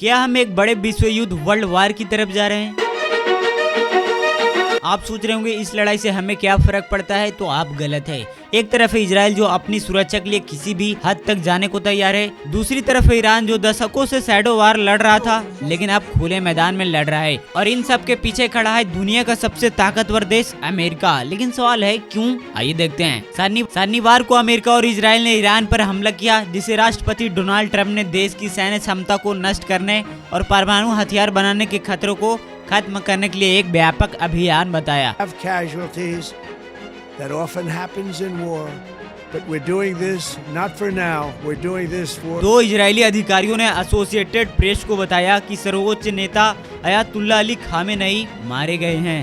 क्या हम एक बड़े विश्व युद्ध वर्ल्ड वार की तरफ जा रहे हैं? आप सोच रहे होंगे इस लड़ाई से हमें क्या फर्क पड़ता है, तो आप गलत है। एक तरफ है इजराइल जो अपनी सुरक्षा के लिए किसी भी हद तक जाने को तैयार है, दूसरी तरफ है ईरान जो दशकों से शैडो वार लड़ रहा था लेकिन अब खुले मैदान में लड़ रहा है। और इन सब के पीछे खड़ा है दुनिया का सबसे ताकतवर देश अमेरिका। लेकिन सवाल है क्यों? आइए देखते हैं। शनिवार को अमेरिका और इजराइल ने ईरान पर हमला किया, जिसे राष्ट्रपति डोनाल्ड ट्रंप ने देश की सैन्य क्षमता को नष्ट करने और परमाणु हथियार बनाने के खतरों को खत्म करने के लिए एक व्यापक अभियान बताया। That often happens in war, but we're doing this not for now. We're doing this for. दो इजरायली अधिकारियों ने एसोसिएटेड प्रेस को बताया कि सर्वोच्च नेता अयातुल्ला अली खामेनेई मारे गए हैं।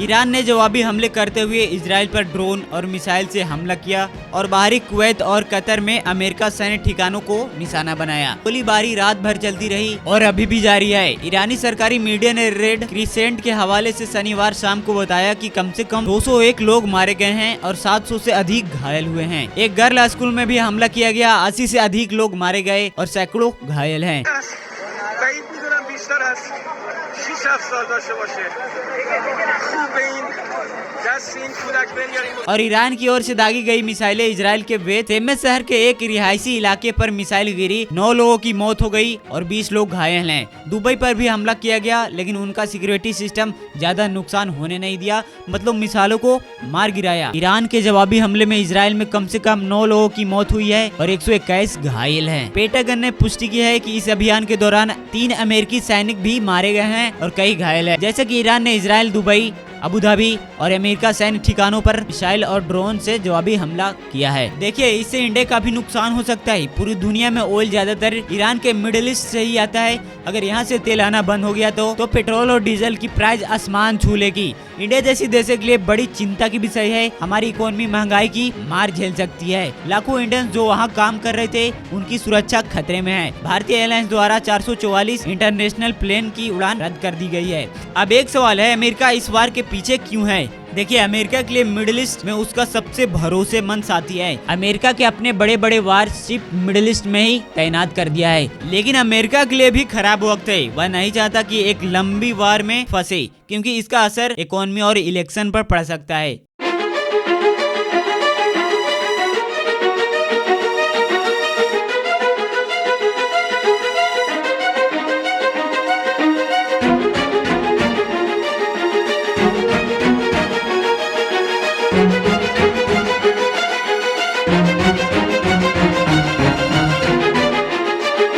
ईरान ने जवाबी हमले करते हुए इजराइल पर ड्रोन और मिसाइल से हमला किया और बाहरी कुवैत और कतर में अमेरिका सैन्य ठिकानों को निशाना बनाया। गोलीबारी रात भर चलती रही और अभी भी जारी है। ईरानी सरकारी मीडिया ने रेड क्रिसेंट के हवाले से शनिवार शाम को बताया कि कम से कम 201 लोग मारे गए हैं और 700 से अधिक घायल हुए हैं। एक गर्ल स्कूल में भी हमला किया गया, 80 से अधिक लोग मारे गए और सैकड़ों घायल हैं। और ईरान की ओर से दागी गई मिसाइलें इजराइल के तेमेस शहर के एक रिहायशी इलाके पर मिसाइल गिरी, 9 लोगों की मौत हो गई और 20 लोग घायल हैं। दुबई पर भी हमला किया गया लेकिन उनका सिक्योरिटी सिस्टम ज्यादा नुकसान होने नहीं दिया, मतलब मिसाइलों को मार गिराया। ईरान के जवाबी हमले में इजराइल में कम से कम 9 लोगों की मौत हुई है और 121 घायल हैं। पेंटागन ने पुष्टि की है कि इस अभियान के दौरान 3 अमेरिकी सैनिक भी मारे गए हैं और कई घायल है। जैसे कि ईरान ने इजराइल, दुबई, अबू धाबी और अमेरिका सैन्य ठिकानों पर मिसाइल और ड्रोन से जवाबी हमला किया है। देखिए, इससे इंडिया का भी नुकसान हो सकता है। पूरी दुनिया में ऑयल ज्यादातर ईरान के मिडिल ईस्ट से ही आता है। अगर यहाँ से तेल आना बंद हो गया तो पेट्रोल और डीजल की प्राइस आसमान छू लेगी। इंडिया जैसी देश के लिए बड़ी चिंता की विषय है। हमारी इकोनॉमी महंगाई की मार झेल सकती है। लाखों इंडियंस जो वहाँ काम कर रहे थे उनकी सुरक्षा खतरे में है। भारतीय एयरलाइंस द्वारा 444 इंटरनेशनल प्लेन की उड़ान रद्द कर दी गई है। अब एक सवाल है, अमेरिका इस वार के पीछे क्यों है? देखिए, अमेरिका के लिए मिडिल ईस्ट में उसका सबसे भरोसेमंद साथी है। अमेरिका के अपने बड़े बड़े वारशिप मिडिल ईस्ट में ही तैनात कर दिया है। लेकिन अमेरिका के लिए भी खराब वक्त है। वह नहीं चाहता कि एक लंबी वार में फंसे, क्योंकि इसका असर इकोनॉमी और इलेक्शन पर पड़ सकता है।